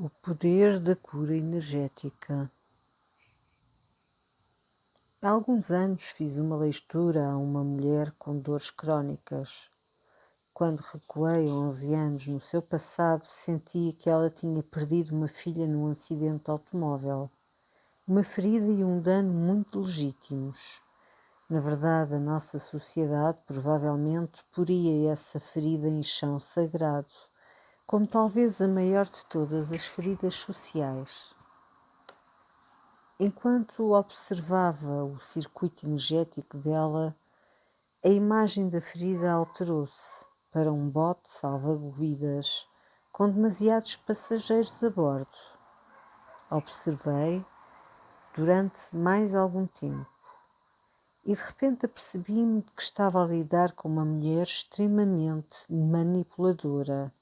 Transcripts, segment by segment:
O poder da cura energética. Há alguns anos fiz uma leitura a uma mulher com dores crónicas. Quando recuei 11 anos no seu passado, sentia que ela tinha perdido uma filha num acidente de automóvel. Uma ferida e um dano muito legítimos. Na verdade, a nossa sociedade provavelmente poria essa ferida em chão sagrado, como talvez a maior de todas as feridas sociais. Enquanto observava o circuito energético dela, a imagem da ferida alterou-se para um bote salva-vidas com demasiados passageiros a bordo. Observei durante mais algum tempo e de repente apercebi-me que estava a lidar com uma mulher extremamente manipuladora,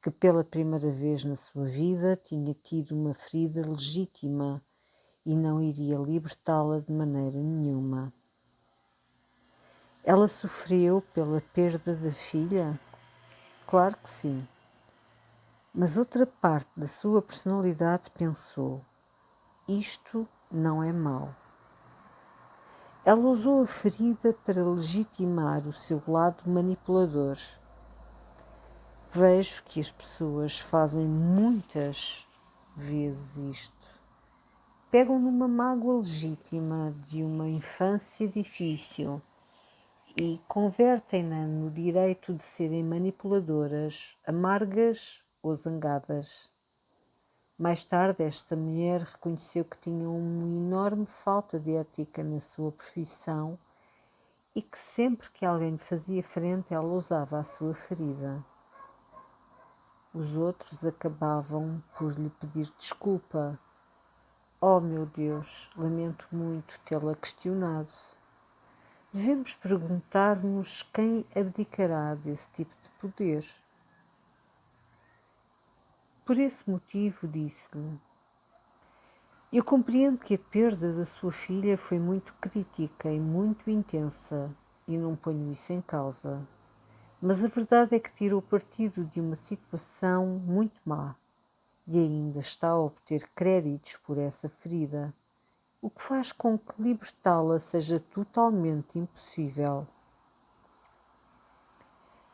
que pela primeira vez na sua vida tinha tido uma ferida legítima e não iria libertá-la de maneira nenhuma. Ela sofreu pela perda da filha? Claro que sim. Mas outra parte da sua personalidade pensou: isto não é mau. Ela usou a ferida para legitimar o seu lado manipulador. Vejo que as pessoas fazem muitas vezes isto. Pegam numa mágoa legítima de uma infância difícil e convertem-na no direito de serem manipuladoras, amargas ou zangadas. Mais tarde, esta mulher reconheceu que tinha uma enorme falta de ética na sua profissão e que sempre que alguém lhe fazia frente, ela usava a sua ferida. Os outros acabavam por lhe pedir desculpa. Oh, meu Deus, lamento muito tê-la questionado. Devemos perguntar-nos quem abdicará desse tipo de poder. Por esse motivo, disse-lhe: eu compreendo que a perda da sua filha foi muito crítica e muito intensa, e não ponho isso em causa. Mas a verdade é que tirou partido de uma situação muito má e ainda está a obter créditos por essa ferida, o que faz com que libertá-la seja totalmente impossível.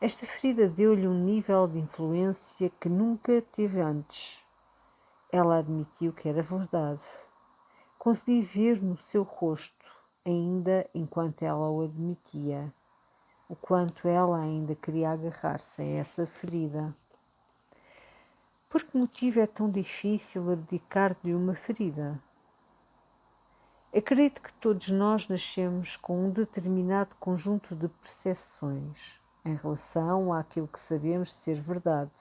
Esta ferida deu-lhe um nível de influência que nunca teve antes. Ela admitiu que era verdade. Consegui ver no seu rosto, ainda enquanto ela o admitia, o quanto ela ainda queria agarrar-se a essa ferida. Por que motivo é tão difícil abdicar de uma ferida? Acredito que todos nós nascemos com um determinado conjunto de percepções em relação àquilo que sabemos ser verdade.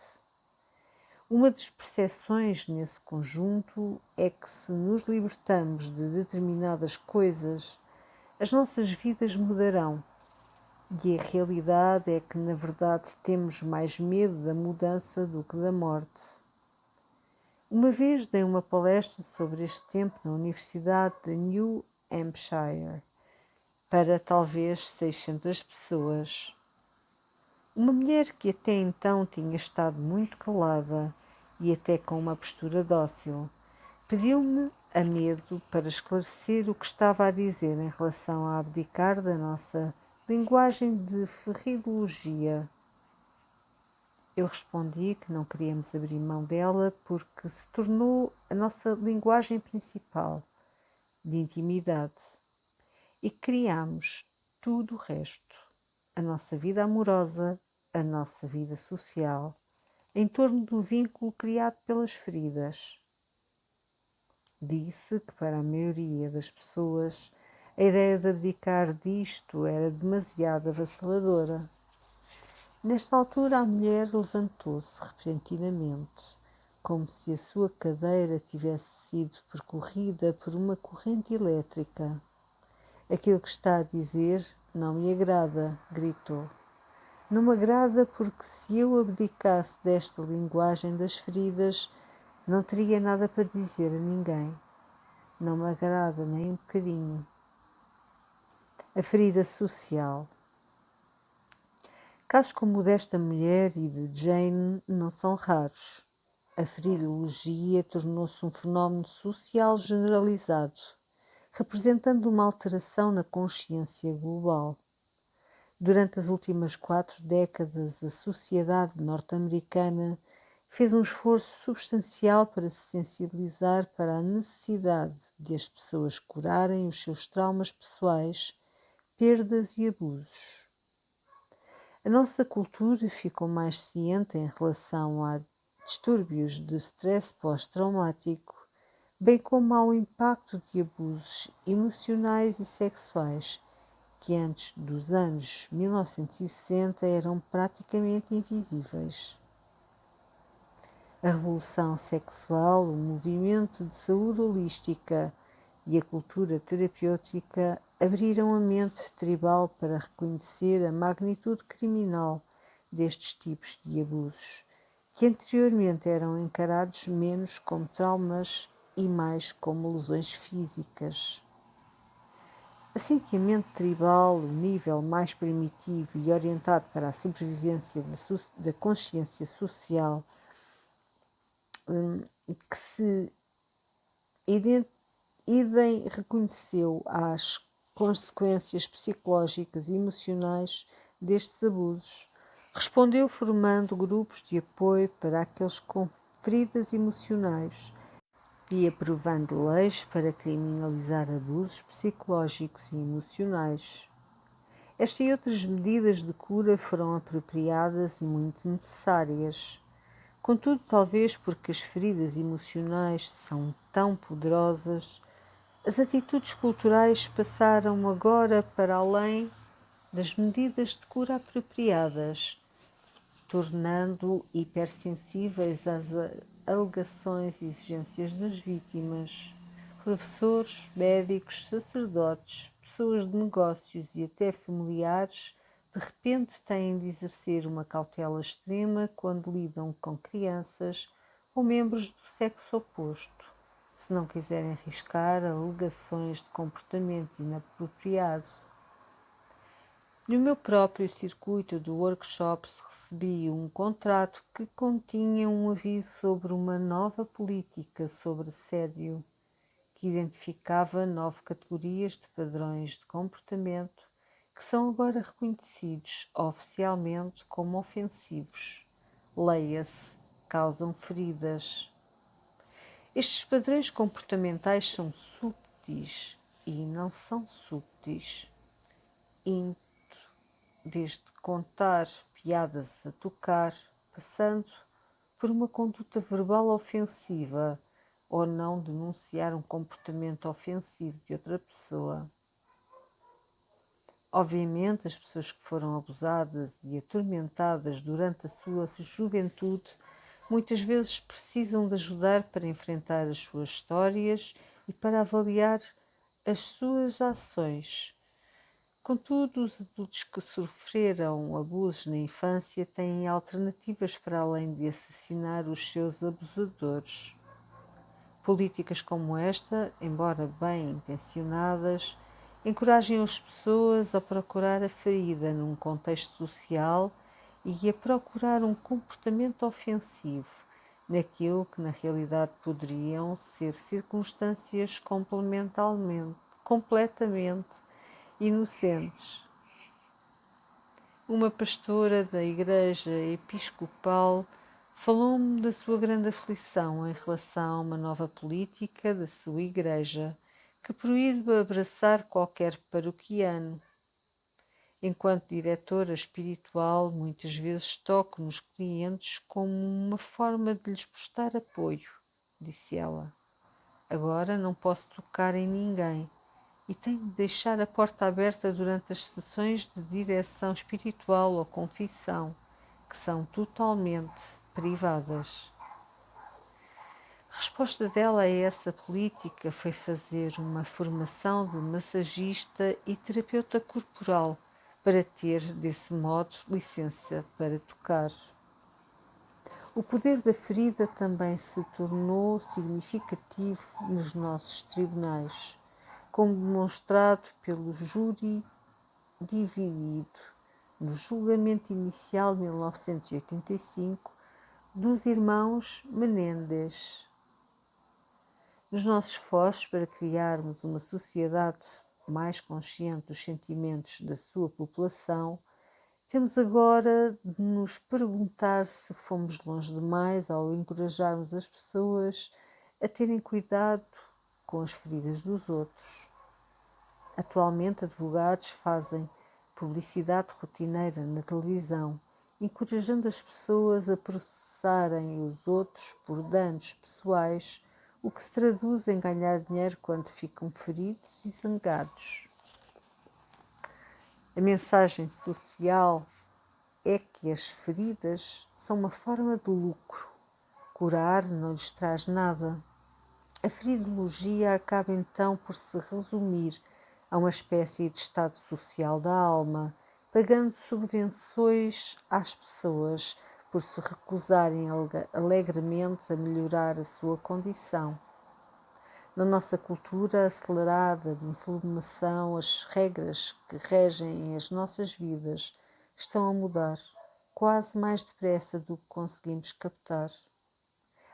Uma das percepções nesse conjunto é que se nos libertamos de determinadas coisas, as nossas vidas mudarão. E a realidade é que, na verdade, temos mais medo da mudança do que da morte. Uma vez dei uma palestra sobre este tema na Universidade de New Hampshire, para talvez 600 pessoas. Uma mulher que até então tinha estado muito calada e até com uma postura dócil, pediu-me a medo para esclarecer o que estava a dizer em relação a abdicar da nossa linguagem de ferridologia. Eu respondi que não queríamos abrir mão dela porque se tornou a nossa linguagem principal de intimidade e criámos tudo o resto, a nossa vida amorosa, a nossa vida social, em torno do vínculo criado pelas feridas. Disse que para a maioria das pessoas a ideia de abdicar disto era demasiado avassaladora. Nesta altura a mulher levantou-se repentinamente, como se a sua cadeira tivesse sido percorrida por uma corrente elétrica. Aquilo que está a dizer não me agrada, gritou. Não me agrada porque se eu abdicasse desta linguagem das feridas, não teria nada para dizer a ninguém. Não me agrada nem um bocadinho. A ferida social. Casos como o desta mulher e de Jane não são raros. a feridologia tornou-se um fenómeno social generalizado, representando uma alteração na consciência global. Durante as últimas 4 décadas, a sociedade norte-americana fez um esforço substancial para se sensibilizar para a necessidade de as pessoas curarem os seus traumas pessoais, perdas e abusos. A nossa cultura ficou mais ciente em relação a distúrbios de stress pós-traumático, bem como ao impacto de abusos emocionais e sexuais, que antes dos anos 1960 eram praticamente invisíveis. A revolução sexual, o movimento de saúde holística e a cultura terapêutica abriram a mente tribal para reconhecer a magnitude criminal destes tipos de abusos, que anteriormente eram encarados menos como traumas e mais como lesões físicas. Assim que a mente tribal, o nível mais primitivo e orientado para a sobrevivência da consciência social, que se idem reconheceu as consequências psicológicas e emocionais destes abusos, respondeu formando grupos de apoio para aqueles com feridas emocionais e aprovando leis para criminalizar abusos psicológicos e emocionais. Esta e outras medidas de cura foram apropriadas e muito necessárias. Contudo, talvez porque as feridas emocionais são tão poderosas, as atitudes culturais passaram agora para além das medidas de cura apropriadas, tornando hipersensíveis às alegações e exigências das vítimas. Professores, médicos, sacerdotes, pessoas de negócios e até familiares de repente têm de exercer uma cautela extrema quando lidam com crianças ou membros do sexo oposto, se não quiserem arriscar alegações de comportamento inapropriado. No meu próprio circuito de workshops recebi um contrato que continha um aviso sobre uma nova política sobre assédio, que identificava 9 categorias de padrões de comportamento que são agora reconhecidos oficialmente como ofensivos. Leia-se, causam feridas. Estes padrões comportamentais são subtis e não são subtis. Desde contar piadas a tocar, passando por uma conduta verbal ofensiva ou não denunciar um comportamento ofensivo de outra pessoa. Obviamente, as pessoas que foram abusadas e atormentadas durante a sua juventude muitas vezes precisam de ajudar para enfrentar as suas histórias e para avaliar as suas ações. Contudo, os adultos que sofreram abusos na infância têm alternativas para além de assassinar os seus abusadores. Políticas como esta, embora bem intencionadas, encorajam as pessoas a procurar a ferida num contexto social e a procurar um comportamento ofensivo naquilo que na realidade poderiam ser circunstâncias completamente inocentes. Uma pastora da Igreja Episcopal falou-me da sua grande aflição em relação a uma nova política da sua igreja que proíbe abraçar qualquer paroquiano. Enquanto diretora espiritual, muitas vezes toco nos clientes como uma forma de lhes prestar apoio, disse ela. Agora não posso tocar em ninguém e tenho de deixar a porta aberta durante as sessões de direção espiritual ou confissão, que são totalmente privadas. A resposta dela a essa política foi fazer uma formação de massagista e terapeuta corporal para ter, desse modo, licença para tocar. O poder da ferida também se tornou significativo nos nossos tribunais, como demonstrado pelo júri dividido no julgamento inicial de 1985 dos irmãos Menendez. Nos nossos esforços para criarmos uma sociedade mais consciente dos sentimentos da sua população, temos agora de nos perguntar se fomos longe demais ao encorajarmos as pessoas a terem cuidado com as feridas dos outros. Atualmente, advogados fazem publicidade rotineira na televisão, encorajando as pessoas a processarem os outros por danos pessoais, o que se traduz em ganhar dinheiro quando ficam feridos e zangados. A mensagem social é que as feridas são uma forma de lucro. Curar não lhes traz nada. A feridologia acaba então por se resumir a uma espécie de estado social da alma, pagando subvenções às pessoas por se recusarem alegremente a melhorar a sua condição. Na nossa cultura acelerada de informação, as regras que regem as nossas vidas estão a mudar, quase mais depressa do que conseguimos captar.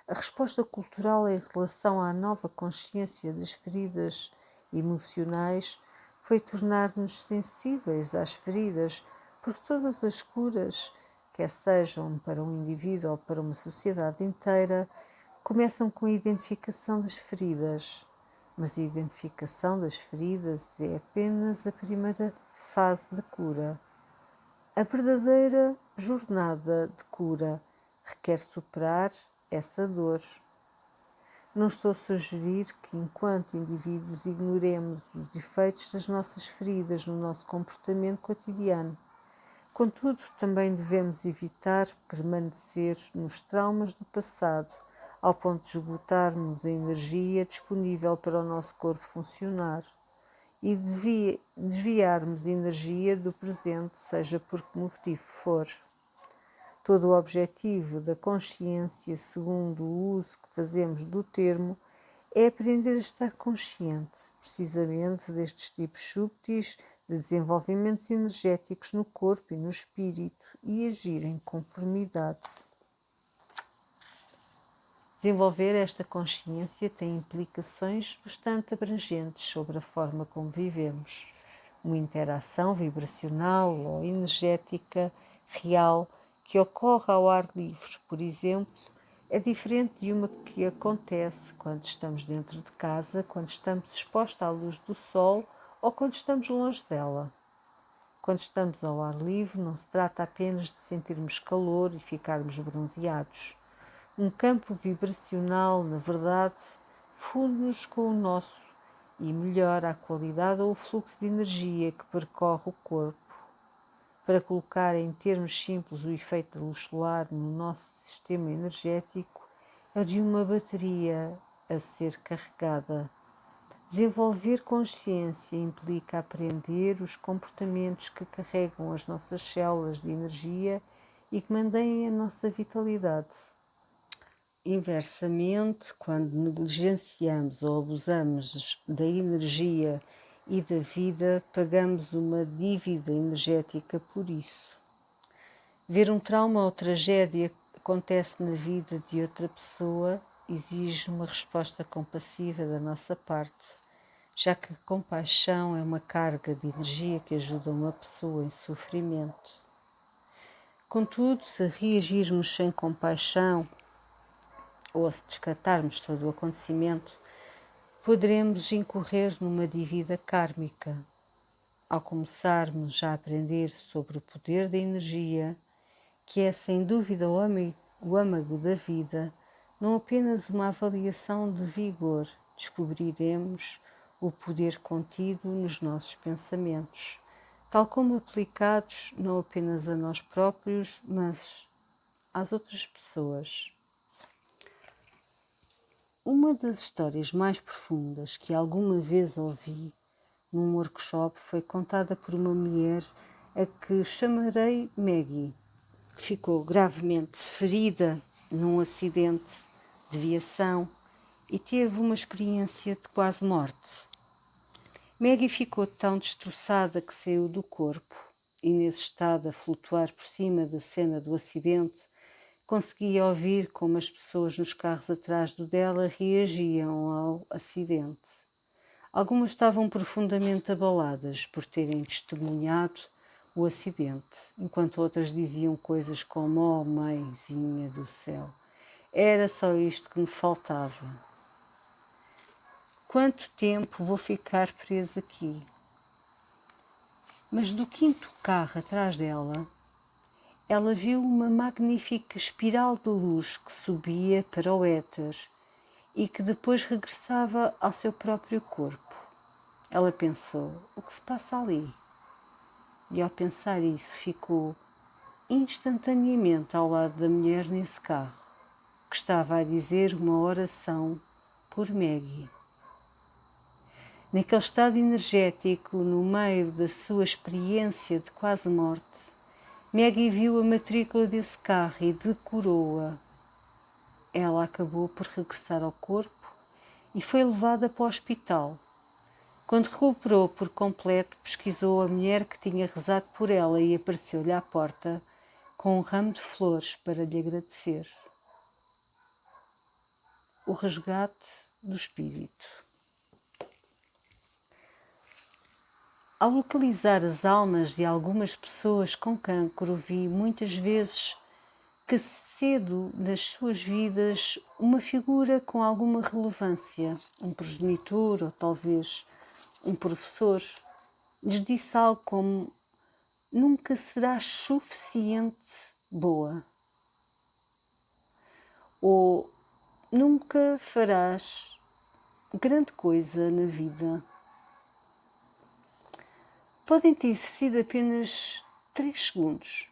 A resposta cultural em relação à nova consciência das feridas emocionais foi tornar-nos sensíveis às feridas, porque todas as curas, quer sejam para um indivíduo ou para uma sociedade inteira, começam com a identificação das feridas. Mas a identificação das feridas é apenas a primeira fase da cura. A verdadeira jornada de cura requer superar essa dor. Não estou a sugerir que, enquanto indivíduos, ignoremos os efeitos das nossas feridas no nosso comportamento cotidiano. Contudo, também devemos evitar permanecer nos traumas do passado, ao ponto de esgotarmos a energia disponível para o nosso corpo funcionar e desviarmos energia do presente, seja por que motivo for. Todo o objetivo da consciência, segundo o uso que fazemos do termo, é aprender a estar consciente, precisamente destes tipos súbteis de desenvolvimentos energéticos no corpo e no espírito e agir em conformidade. Desenvolver esta consciência tem implicações bastante abrangentes sobre a forma como vivemos. Uma interação vibracional ou energética real que ocorre ao ar livre, por exemplo, é diferente de uma que acontece quando estamos dentro de casa, quando estamos expostos à luz do sol ou quando estamos longe dela. Quando estamos ao ar livre, não se trata apenas de sentirmos calor e ficarmos bronzeados. Um campo vibracional, na verdade, funde-nos com o nosso e melhora a qualidade ou o fluxo de energia que percorre o corpo. Para colocar em termos simples o efeito da luz solar no nosso sistema energético, é o de uma bateria a ser carregada. Desenvolver consciência implica aprender os comportamentos que carregam as nossas células de energia e que mantêm a nossa vitalidade. Inversamente, quando negligenciamos ou abusamos da energia e da vida, pagamos uma dívida energética por isso. Ver um trauma ou tragédia que acontece na vida de outra pessoa exige uma resposta compassiva da nossa parte, já que a compaixão é uma carga de energia que ajuda uma pessoa em sofrimento. Contudo, se reagirmos sem compaixão, ou se descartarmos todo o acontecimento, poderemos incorrer numa dívida kármica. Ao começarmos a aprender sobre o poder da energia, que é sem dúvida o âmago da vida, não apenas uma avaliação de vigor, descobriremos o poder contido nos nossos pensamentos, tal como aplicados não apenas a nós próprios, mas às outras pessoas. Uma das histórias mais profundas que alguma vez ouvi num workshop foi contada por uma mulher a que chamarei Maggie, que ficou gravemente ferida num acidente de viação e teve uma experiência de quase morte. Maggie ficou tão destroçada que saiu do corpo e, nesse estado a flutuar por cima da cena do acidente, Conseguia ouvir como as pessoas nos carros atrás do dela reagiam ao acidente. Algumas estavam profundamente abaladas por terem testemunhado o acidente, enquanto outras diziam coisas como: "Oh, mãezinha do céu, era só isto que me faltava. Quanto tempo vou ficar presa aqui?" Mas do quinto carro atrás dela, ela viu uma magnífica espiral de luz que subia para o éter e que depois regressava ao seu próprio corpo. Ela pensou: o que se passa ali? E ao pensar isso, ficou instantaneamente ao lado da mulher nesse carro, que estava a dizer uma oração por Maggie. Naquele estado energético, no meio da sua experiência de quase morte, Maggie viu a matrícula desse carro e decorou-a. Ela acabou por regressar ao corpo e foi levada para o hospital. Quando recuperou por completo, pesquisou a mulher que tinha rezado por ela e apareceu-lhe à porta com um ramo de flores para lhe agradecer. O resgate do espírito. Ao localizar as almas de algumas pessoas com cancro, vi muitas vezes que cedo nas suas vidas uma figura com alguma relevância, um progenitor ou talvez um professor, lhes disse algo como: nunca serás suficiente boa, ou nunca farás grande coisa na vida. Podem ter sido apenas 3 segundos.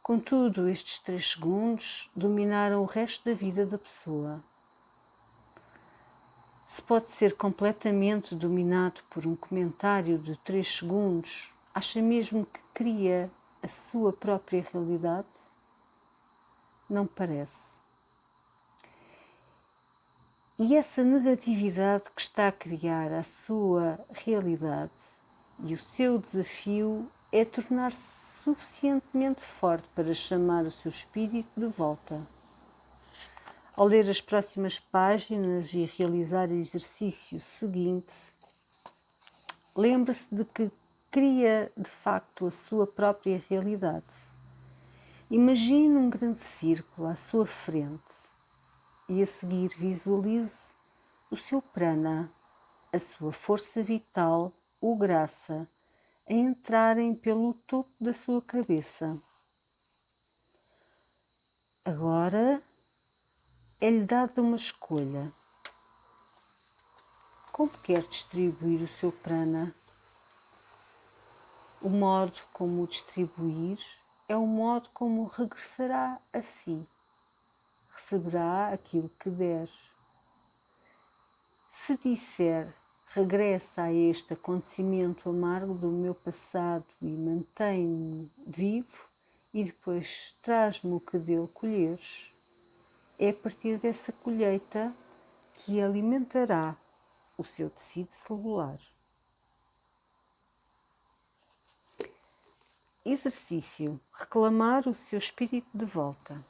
Contudo, estes 3 segundos dominaram o resto da vida da pessoa. Se pode ser completamente dominado por um comentário de 3 segundos, acha mesmo que cria a sua própria realidade? Não parece. E essa negatividade que está a criar a sua realidade e o seu desafio é tornar-se suficientemente forte para chamar o seu espírito de volta. Ao ler as próximas páginas e realizar o exercício seguinte, lembre-se de que cria de facto a sua própria realidade. Imagine um grande círculo à sua frente e a seguir visualize o seu prana, a sua força vital ou graça, a entrarem pelo topo da sua cabeça. Agora é-lhe dada uma escolha. Como quer distribuir o seu prana? O modo como o distribuir é o modo como regressará a si. Receberá aquilo que der. Se disser: regressa a este acontecimento amargo do meu passado e mantém-me vivo, e depois traz-me o que dele colheres, é a partir dessa colheita que alimentará o seu tecido celular. Exercício: reclamar o seu espírito de volta.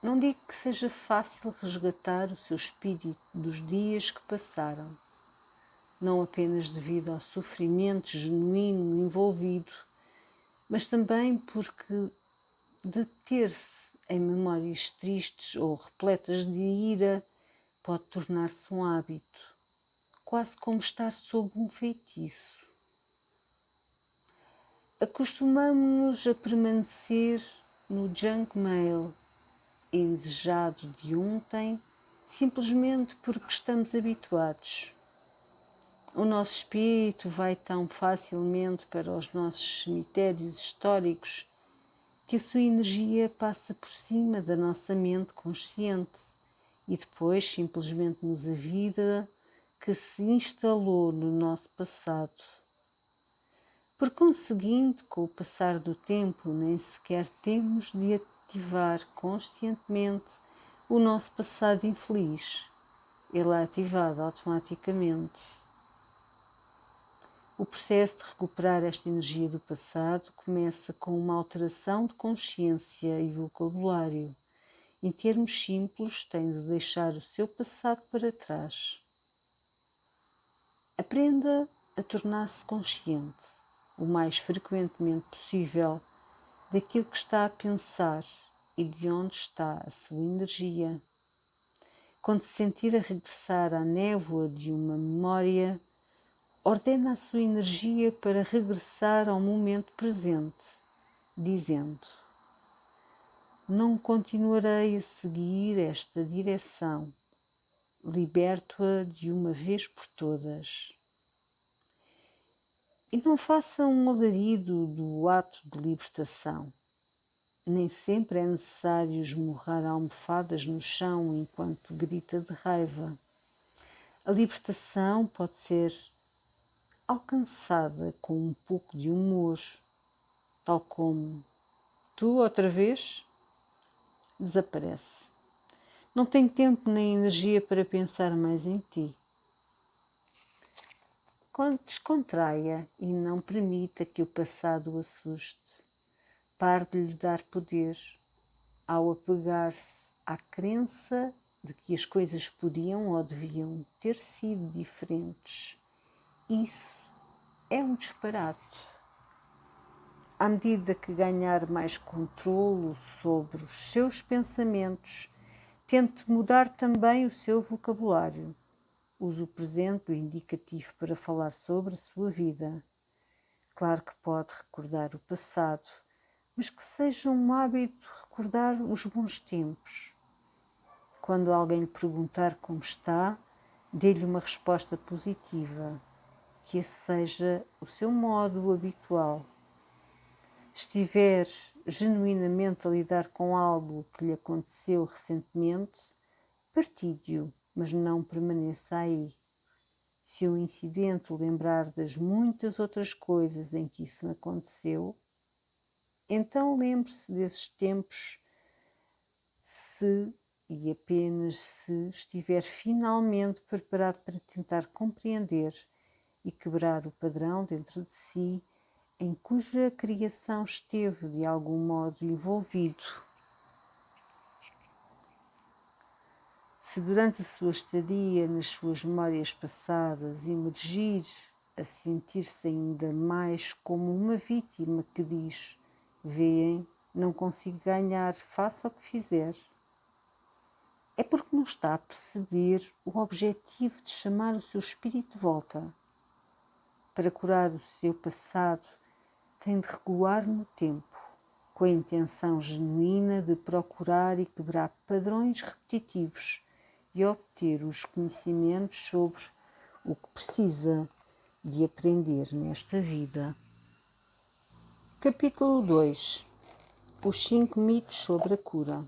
Não digo que seja fácil resgatar o seu espírito dos dias que passaram, não apenas devido ao sofrimento genuíno envolvido, mas também porque deter-se em memórias tristes ou repletas de ira pode tornar-se um hábito, quase como estar sob um feitiço. Acostumamos-nos a permanecer no junk mail indesejado de ontem, simplesmente porque estamos habituados. O nosso espírito vai tão facilmente para os nossos cemitérios históricos que a sua energia passa por cima da nossa mente consciente e depois simplesmente nos avisa que se instalou no nosso passado. Por conseguinte, com o passar do tempo, nem sequer temos de ativar conscientemente o nosso passado infeliz. Ele é ativado automaticamente. O processo de recuperar esta energia do passado começa com uma alteração de consciência e vocabulário. Em termos simples, tem de deixar o seu passado para trás. Aprenda a tornar-se consciente, o mais frequentemente possível, daquilo que está a pensar e de onde está a sua energia. Quando se sentir a regressar à névoa de uma memória, ordena a sua energia para regressar ao momento presente, dizendo: não continuarei a seguir esta direção, liberto-a de uma vez por todas. E não faça um alarido do ato de libertação. Nem sempre é necessário esmurrar almofadas no chão enquanto grita de raiva. A libertação pode ser alcançada com um pouco de humor, tal como tu outra vez desaparece. Não tenho tempo nem energia para pensar mais em ti. Descontraia e não permita que o passado o assuste. Pare de lhe dar poder ao apegar-se à crença de que as coisas podiam ou deviam ter sido diferentes. Isso é um disparate. À medida que ganhar mais controlo sobre os seus pensamentos, tente mudar também o seu vocabulário. Use o presente, o indicativo, para falar sobre a sua vida. Claro que pode recordar o passado, mas que seja um hábito recordar os bons tempos. Quando alguém lhe perguntar como está, dê-lhe uma resposta positiva, que esse seja o seu modo habitual. Se estiver genuinamente a lidar com algo que lhe aconteceu recentemente, partilhe-o, mas não permaneça aí. Se o incidente o lembrar das muitas outras coisas em que isso aconteceu, então lembre-se desses tempos se e apenas se estiver finalmente preparado para tentar compreender e quebrar o padrão dentro de si em cuja criação esteve de algum modo envolvido. Se durante a sua estadia nas suas memórias passadas emergir a sentir-se ainda mais como uma vítima que diz: "Vêem, não consigo ganhar, faça o que fizer", é porque não está a perceber o objetivo de chamar o seu espírito de volta. Para curar o seu passado, tem de recuar no tempo, com a intenção genuína de procurar e quebrar padrões repetitivos e obter os conhecimentos sobre o que precisa de aprender nesta vida. Capítulo 2. Os 5 mitos sobre a cura.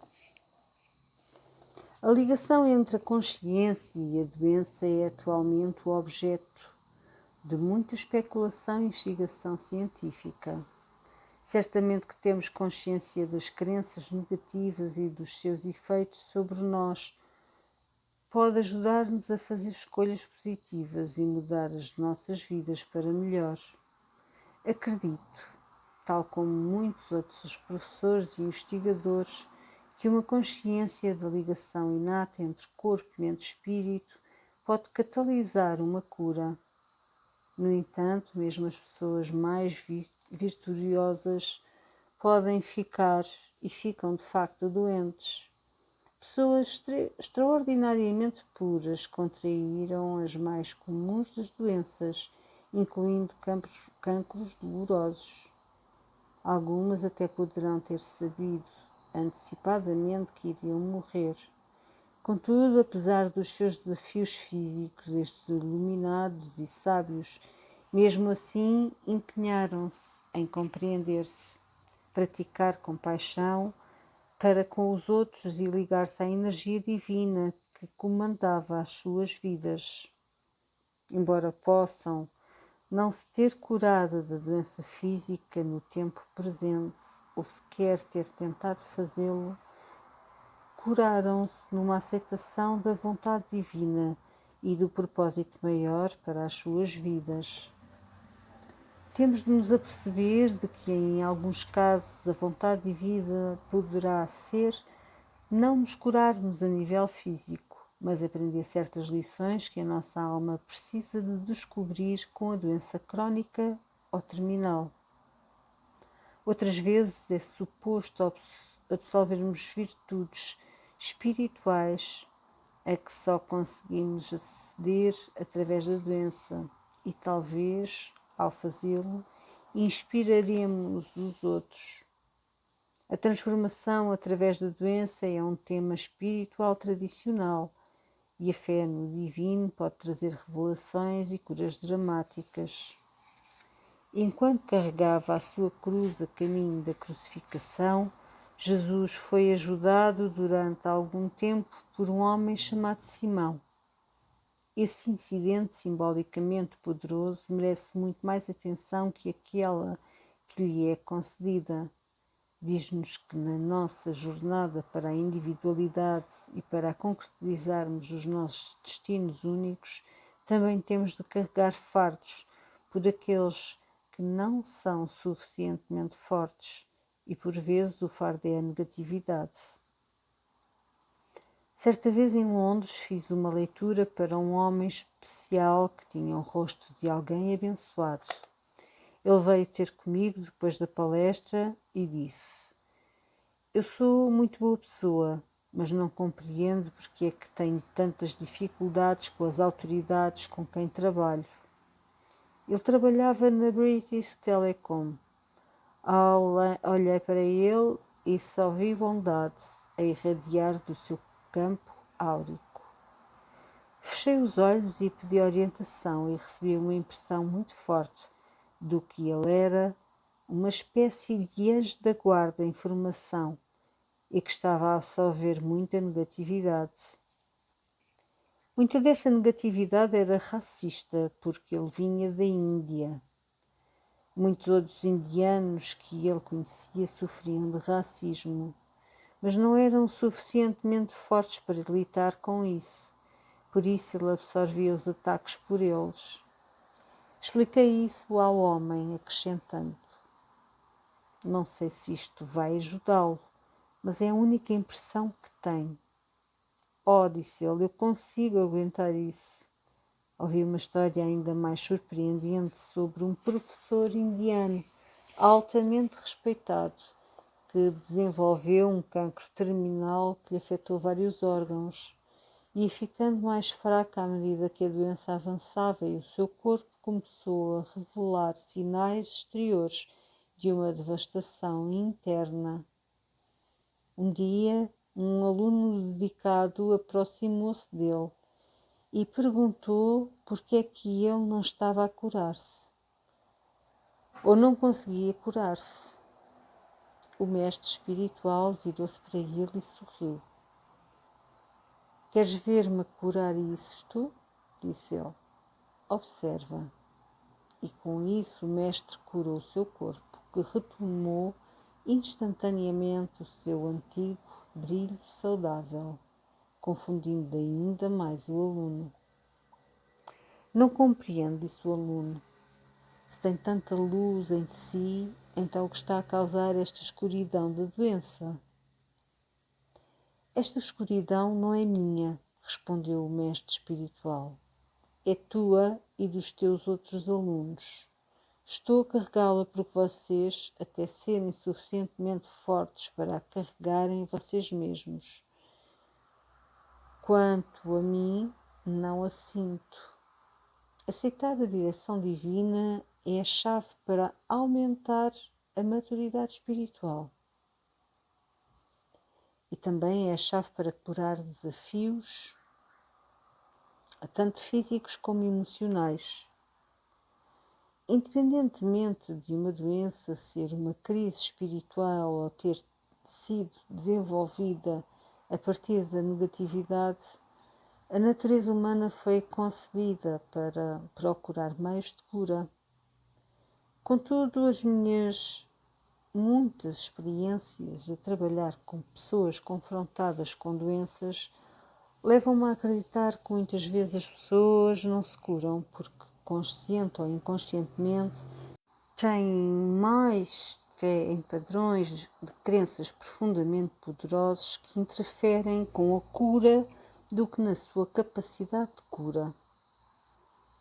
A ligação entre a consciência e a doença é atualmente o objeto de muita especulação e investigação científica. Certamente que temos consciência das crenças negativas e dos seus efeitos sobre nós. Pode ajudar-nos a fazer escolhas positivas e mudar as nossas vidas para melhor. Acredito, tal como muitos outros professores e investigadores, que uma consciência da ligação inata entre corpo, mente e espírito pode catalisar uma cura. No entanto, mesmo as pessoas mais virtuosas podem ficar e ficam de facto doentes. Pessoas extraordinariamente puras contraíram as mais comuns das doenças, incluindo cancros dolorosos. Algumas até poderão ter sabido antecipadamente que iriam morrer. Contudo, apesar dos seus desafios físicos, estes iluminados e sábios, mesmo assim, empenharam-se em compreender-se, praticar compaixão para com os outros e ligar-se à energia divina que comandava as suas vidas. Embora possam não se ter curado da doença física no tempo presente, ou sequer ter tentado fazê-lo, curaram-se numa aceitação da vontade divina e do propósito maior para as suas vidas. Temos de nos aperceber de que, em alguns casos, a vontade divina poderá ser não nos curarmos a nível físico, mas aprender certas lições que a nossa alma precisa de descobrir com a doença crónica ou terminal. Outras vezes é suposto absolvermos virtudes espirituais a que só conseguimos aceder através da doença e talvez, ao fazê-lo, inspiraremos os outros. A transformação através da doença é um tema espiritual tradicional e a fé no divino pode trazer revelações e curas dramáticas. Enquanto carregava a sua cruz a caminho da crucificação, Jesus foi ajudado durante algum tempo por um homem chamado Simão. Esse incidente simbolicamente poderoso merece muito mais atenção que aquela que lhe é concedida. Diz-nos que na nossa jornada para a individualidade e para concretizarmos os nossos destinos únicos, também temos de carregar fardos por aqueles que não são suficientemente fortes e por vezes o fardo é a negatividade. Certa vez em Londres fiz uma leitura para um homem especial que tinha o rosto de alguém abençoado. Ele veio ter comigo depois da palestra e disse: "Eu sou muito boa pessoa, mas não compreendo porque é que tenho tantas dificuldades com as autoridades com quem trabalho." Ele trabalhava na British Telecom. Olhei para ele e só vi bondade a irradiar do seu campo áurico. Fechei os olhos e pedi orientação e recebi uma impressão muito forte do que ele era, uma espécie de anjo da guarda em formação e que estava a absorver muita negatividade. Muita dessa negatividade era racista, porque ele vinha da Índia. Muitos outros indianos que ele conhecia sofriam de racismo, mas não eram suficientemente fortes para lidar com isso. Por isso ele absorvia os ataques por eles. Expliquei isso ao homem, acrescentando: "Não sei se isto vai ajudá-lo, mas é a única impressão que tenho." "Oh", disse ele, "eu consigo aguentar isso." Ouvi uma história ainda mais surpreendente sobre um professor indiano altamente respeitado que desenvolveu um cancro terminal que lhe afetou vários órgãos e, ficando mais fraco à medida que a doença avançava e o seu corpo começou a revelar sinais exteriores de uma devastação interna. Um dia, um aluno dedicado aproximou-se dele e perguntou por que é que ele não estava a curar-se, ou não conseguia curar-se. O mestre espiritual virou-se para ele e sorriu. "Queres ver-me curar isto?" disse ele. "Observa." E com isso o mestre curou o seu corpo, que retomou instantaneamente o seu antigo brilho saudável, confundindo ainda mais o aluno. "Não compreendo", disse o aluno. "Se tem tanta luz em si, então o que está a causar esta escuridão da doença?" "Esta escuridão não é minha", respondeu o mestre espiritual. "É tua e dos teus outros alunos. Estou a carregá-la porque vocês, até serem suficientemente fortes para a carregarem vocês mesmos. Quanto a mim, não a sinto." Aceitar a direção divina é a chave para aumentar a maturidade espiritual. E também é a chave para curar desafios, tanto físicos como emocionais. Independentemente de uma doença ser uma crise espiritual ou ter sido desenvolvida a partir da negatividade, a natureza humana foi concebida para procurar meios de cura. Contudo, as minhas muitas experiências a trabalhar com pessoas confrontadas com doenças levam-me a acreditar que muitas vezes as pessoas não se curam porque, consciente ou inconscientemente, têm mais fé em padrões de crenças profundamente poderosos que interferem com a cura do que na sua capacidade de cura.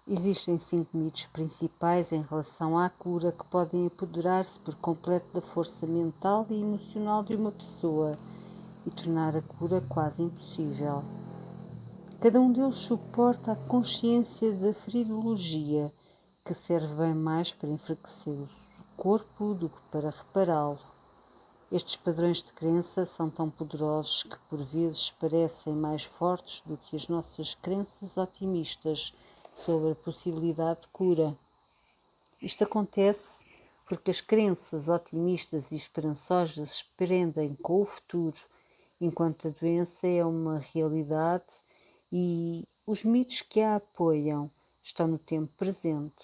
Existem 5 mitos principais em relação à cura que podem apoderar-se por completo da força mental e emocional de uma pessoa e tornar a cura quase impossível. Cada um deles suporta a consciência da feridologia, que serve bem mais para enfraquecer o corpo do que para repará-lo. Estes padrões de crença são tão poderosos que por vezes parecem mais fortes do que as nossas crenças otimistas sobre a possibilidade de cura. Isto acontece porque as crenças otimistas e esperançosas se prendem com o futuro, enquanto a doença é uma realidade e os mitos que a apoiam estão no tempo presente.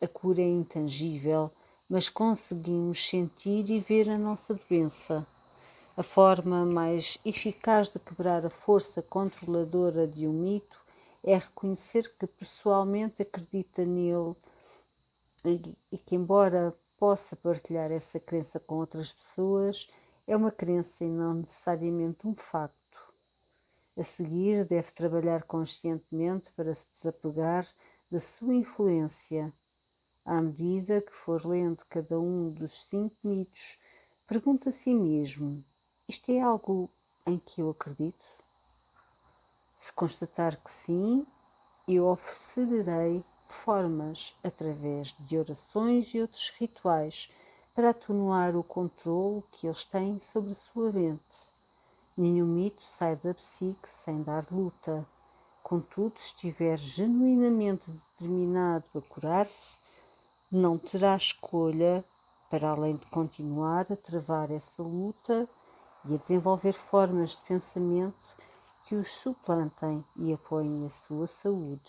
A cura é intangível, mas conseguimos sentir e ver a nossa doença. A forma mais eficaz de quebrar a força controladora de um mito é reconhecer que pessoalmente acredita nele e que, embora possa partilhar essa crença com outras pessoas, é uma crença e não necessariamente um facto. A seguir, deve trabalhar conscientemente para se desapegar da sua influência. À medida que for lendo cada um dos 5 mitos, pergunta a si mesmo: isto é algo em que eu acredito? Se constatar que sim, eu oferecerei formas através de orações e outros rituais para atenuar o controle que eles têm sobre a sua mente. Nenhum mito sai da psique sem dar luta. Contudo, se estiver genuinamente determinado a curar-se, não terá escolha para além de continuar a travar essa luta e a desenvolver formas de pensamento que os suplantem e apoiem a sua saúde.